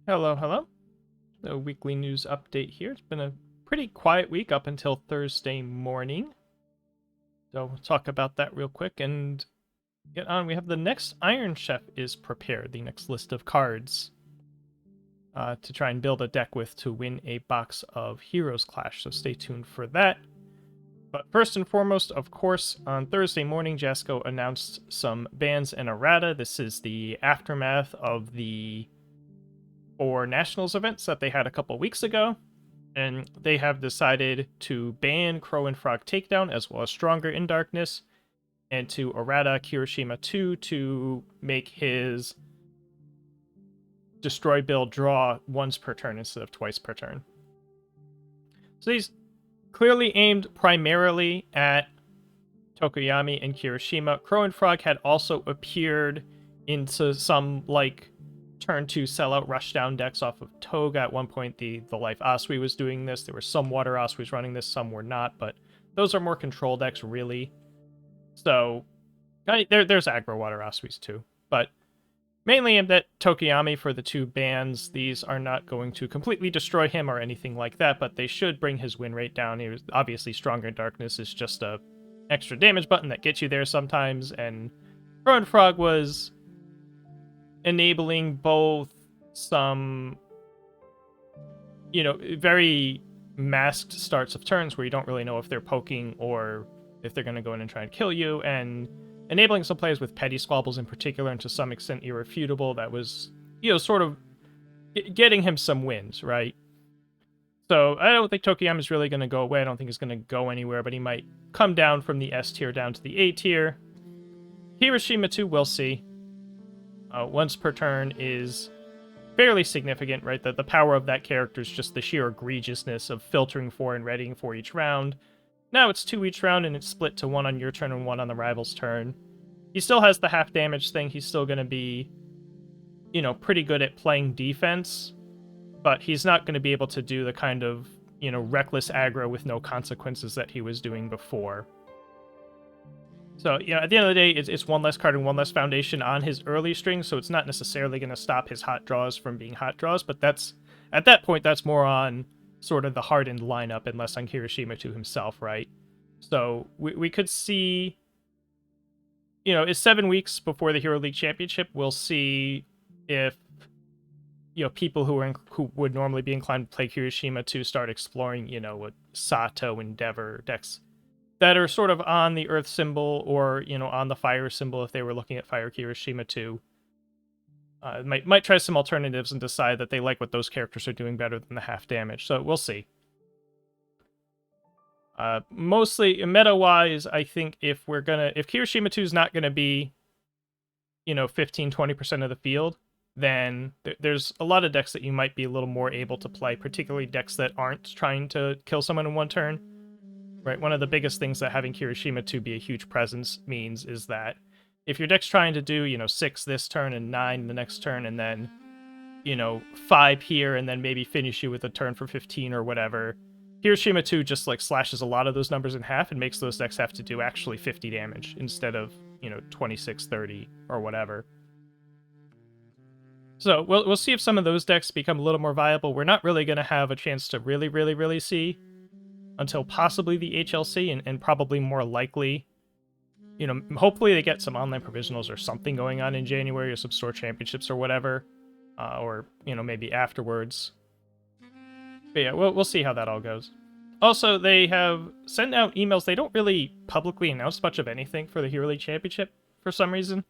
Hello, hello. A weekly news update here. It's been a pretty quiet week up until Thursday morning. So we'll talk about that real quick and get on. We have the next Iron Chef is prepared, the next list of cards to try and build a deck with to win a box of Heroes Clash. So stay tuned for that. But first and foremost, of course, on Thursday morning, Jasco announced some bans and errata. This is the aftermath of the 4 Nationals events that they had a couple weeks ago. And they have decided to ban Crow and Frog Takedown as well as Stronger in Darkness, and to errata Kirishima 2 to make his Destroy build draw once per turn instead of twice per turn. So these clearly aimed primarily at Tokoyami and Kirishima. Crow and Frog had also appeared into some turn 2 sellout rushdown decks off of Toga. At one point, the Life Osui was doing this. There were some Water Osuis running this, some were not, but those are more control decks, really. So, there's aggro Water Osuis too. But mainly aimed at Tokoyami for the 2 bans. These are not going to completely destroy him or anything like that, but they should bring his win rate down. He was obviously Stronger in Darkness is just a extra damage button that gets you there sometimes, and Crow and Frog was enabling both some, very masked starts of turns where you don't really know if they're poking or if they're going to go in and try and kill you, and enabling some players with petty squabbles in particular, and to some extent irrefutable, that was, sort of getting him some wins, right? So I don't think Tokiyama is really going to go away. I don't think he's going to go anywhere, but he might come down from the S tier down to the A tier. Hiroshima 2, we'll see. Once per turn is fairly significant, right? The power of that character is just the sheer egregiousness of filtering for and readying for each round. Now it's 2 each round, and it's split to 1 on your turn and 1 on the rival's turn. He still has the half damage thing. He's still going to be, pretty good at playing defense, but he's not going to be able to do the kind of, reckless aggro with no consequences that he was doing before. So, at the end of the day, it's 1 less card and 1 less foundation on his early string, so it's not necessarily going to stop his hot draws from being hot draws, but at that point, that's more on sort of the hardened lineup and less on Kirishima to himself, right? So, we could see, it's 7 weeks before the Hero League Championship. We'll see if, people who would normally be inclined to play Kirishima to start exploring, what Sato Endeavor decks that are sort of on the Earth symbol or, on the Fire symbol if they were looking at Fire Kirishima 2. Might try some alternatives and decide that they like what those characters are doing better than the half damage. So we'll see. Mostly meta-wise, I think if Kirishima 2 is not gonna be, 15-20% of the field, then there's a lot of decks that you might be a little more able to play, particularly decks that aren't trying to kill someone in one turn. Right, one of the biggest things that having Kirishima 2 be a huge presence means is that if your deck's trying to do, 6 this turn and 9 the next turn, and then, 5 here, and then maybe finish you with a turn for 15 or whatever, Kirishima 2 just, slashes a lot of those numbers in half and makes those decks have to do actually 50 damage instead of, 26, 30, or whatever. So we'll see if some of those decks become a little more viable. We're not really going to have a chance to really see until possibly the HLC, and probably more likely, hopefully they get some online provisionals or something going on in January, or some store championships or whatever, or, maybe afterwards. But yeah, we'll see how that all goes. Also, they have sent out emails. They don't really publicly announce much of anything for the Hero League Championship for some reason,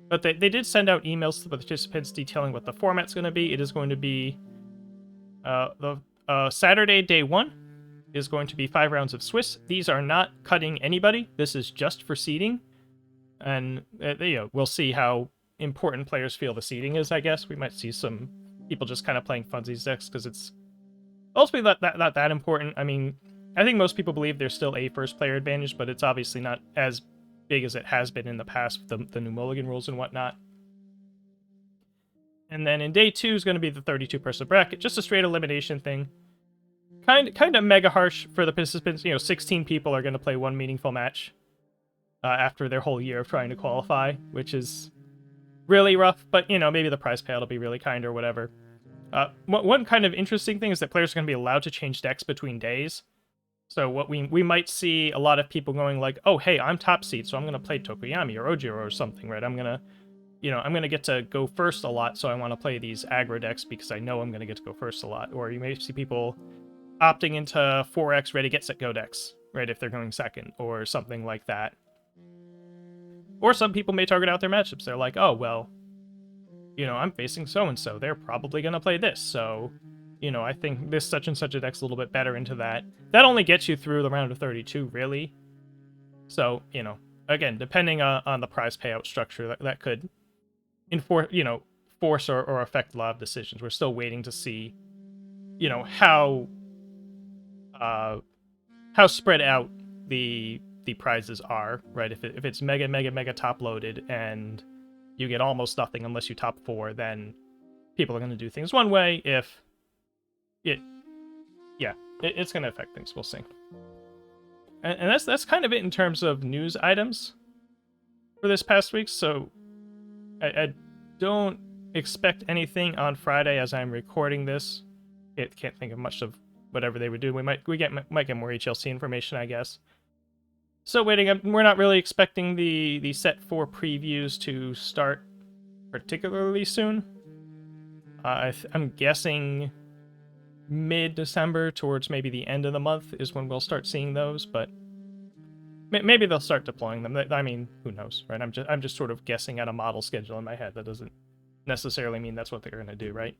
but they did send out emails to the participants detailing what the format's going to be. It is going to be the Saturday, day 1, is going to be 5 rounds of Swiss. These are not cutting anybody. This is just for seeding. And, we'll see how important players feel the seeding is, I guess. We might see some people just kind of playing funsies decks, because it's ultimately not that important. I mean, I think most people believe there's still a first player advantage, but it's obviously not as big as it has been in the past with the new Mulligan rules and whatnot. And then in day 2 is going to be the 32-person bracket, just a straight elimination thing. Kind of mega harsh for the participants. 16 people are going to play 1 meaningful match after their whole year of trying to qualify, which is really rough. But, maybe the prize payout will be really kind or whatever. One kind of interesting thing is that players are going to be allowed to change decks between days. So what we might see a lot of people going like, oh, hey, I'm top seed, so I'm going to play Tokoyami or Ojiro or something, right? I'm going to get to go first a lot, so I want to play these aggro decks because I know I'm going to get to go first a lot. Or you may see people opting into 4x ready, get, set, go decks, right, if they're going second, or something like that. Or some people may target out their matchups. They're like, oh, well, I'm facing so-and-so. They're probably going to play this, so, I think this such and such a deck's a little bit better into that. That only gets you through the round of 32, really. So, again, depending on the prize payout structure, that could force or affect a lot of decisions. We're still waiting to see, how spread out the prizes are, right? If it's mega top loaded and you get almost nothing unless you top 4, then people are going to do things one way. If it's going to affect things. We'll see. And that's kind of it in terms of news items for this past week. So I don't expect anything on Friday as I'm recording this. Can't think of much of whatever they would do. We might get more HLC information, I guess. So waiting. We're not really expecting the set 4 previews to start particularly soon. I'm guessing mid-December towards maybe the end of the month is when we'll start seeing those, but maybe they'll start deploying them. I mean, who knows, right? I'm just sort of guessing at a model schedule in my head. That doesn't necessarily mean that's what they're going to do, right?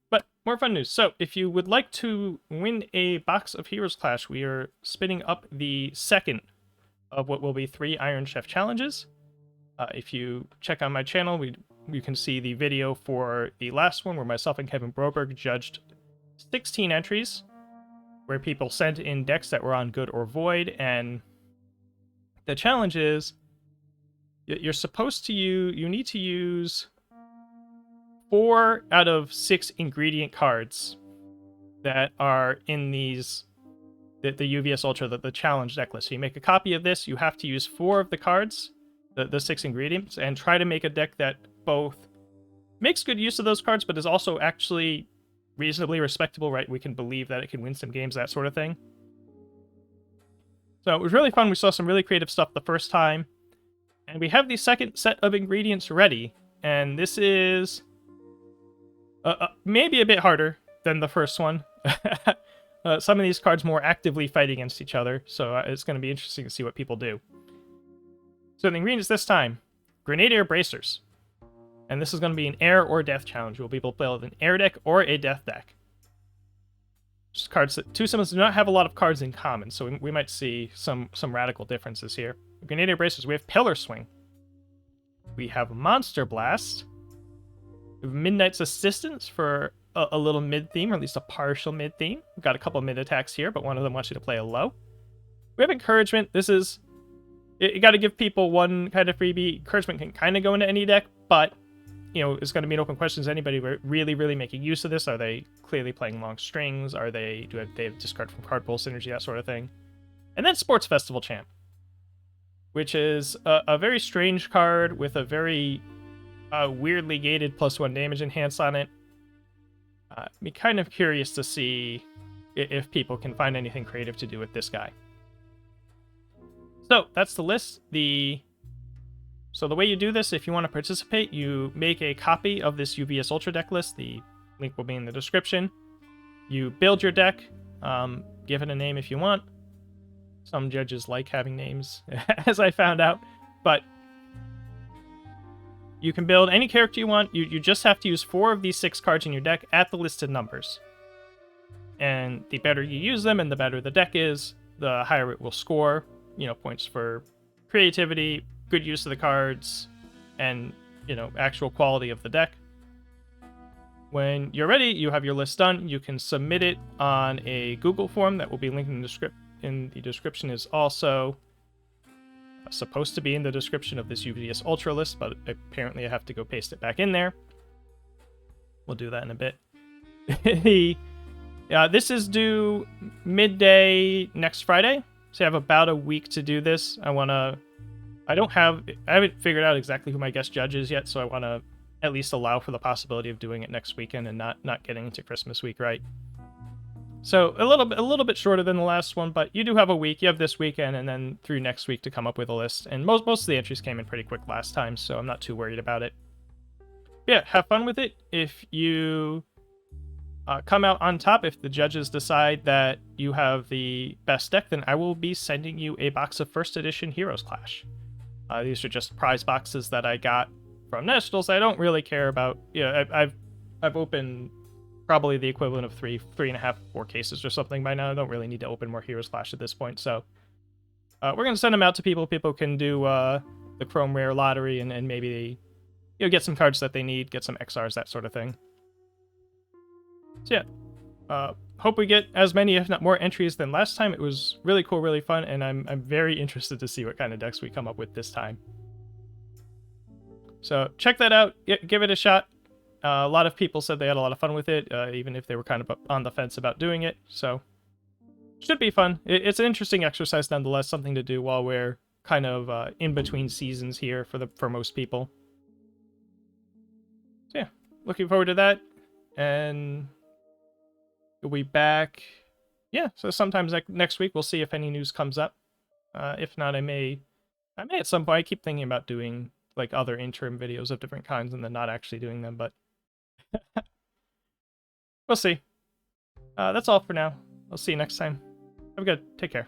But more fun news. So if you would like to win a box of Heroes Clash, we are spinning up the second of what will be 3 Iron Chef challenges. If you check on my channel, you can see the video for the last one where myself and Kevin Broberg judged 16 entries where people sent in decks that were on good or void, and the challenge is you need to use 4 out of 6 ingredient cards that are in the UVS Ultra, the challenge deck list. So you make a copy of this, you have to use 4 of the cards, the 6 ingredients, and try to make a deck that both makes good use of those cards, but is also actually reasonably respectable, right? We can believe that it can win some games, that sort of thing. So it was really fun. We saw some really creative stuff the first time. And we have the second set of ingredients ready. And this is maybe a bit harder than the first one. Some of these cards more actively fight against each other. So it's going to be interesting to see what people do. So the ingredients this time, Grenadier Bracers. And this is going to be an air or death challenge. We'll be able to play with an air deck or a death deck. Just cards that 2 symbols do not have a lot of cards in common, so we might see some radical differences here. Grenadier Bracers, we have Pillar Swing. We have Monster Blast. We have Midnight's Assistance for a little mid-theme, or at least a partial mid-theme. We've got a couple mid attacks here, but one of them wants you to play a low. We have Encouragement. This is... You got to give people one kind of freebie. Encouragement can kind of go into any deck, but it's going to be an open question. Is anybody really making use of this? Are they clearly playing long strings? Do they have discard from card pool synergy, that sort of thing? And then Sports Festival Champ, which is a very strange card with a very weirdly gated +1 damage enhance on it. Be kind of curious to see if people can find anything creative to do with this guy. So that's the list. So the way you do this, if you want to participate, you make a copy of this UVS Ultra deck list. The link will be in the description. You build your deck, give it a name if you want. Some judges like having names, as I found out. But you can build any character you want. You just have to use 4 of these 6 cards in your deck at the listed numbers. And the better you use them and the better the deck is, the higher it will score. Points for creativity, good use of the cards, and actual quality of the deck. When you're ready, you have your list done. You can submit it on a Google form that will be linked in the description. Is also supposed to be in the description of this UVS Ultra list, but apparently I have to go paste it back in there. We'll do that in a bit. This is due midday next Friday, so I have about a week to do this. I haven't figured out exactly who my guest judge is yet, so I want to at least allow for the possibility of doing it next weekend and not getting into Christmas week, right? So a little bit shorter than the last one, but you do have a week. You have this weekend and then through next week to come up with a list. And most of the entries came in pretty quick last time, so I'm not too worried about it. Yeah, have fun with it. If you come out on top, if the judges decide that you have the best deck, then I will be sending you a box of first edition Heroes Clash. These are just prize boxes that I got from Nationals. I don't really care about. Yeah, I've opened probably the equivalent of three and a half, 4 cases or something by now. I don't really need to open more Heroes Clash at this point. So we're gonna send them out to people. People can do the Chrome Rare lottery and maybe get some cards that they need, get some XRs, that sort of thing. So yeah, hope we get as many, if not more, entries than last time. It was really cool, really fun, and I'm very interested to see what kind of decks we come up with this time. So check that out, give it a shot. A lot of people said they had a lot of fun with it, even if they were kind of on the fence about doing it. So should be fun. It's an interesting exercise nonetheless, something to do while we're kind of in between seasons here for most people. So yeah, looking forward to that, and we'll be back. Yeah, so sometimes next week we'll see if any news comes up. If not, I may at some point. I keep thinking about doing like other interim videos of different kinds and then not actually doing them, but we'll see. That's all for now. I'll see you next time. Have a good. Take care.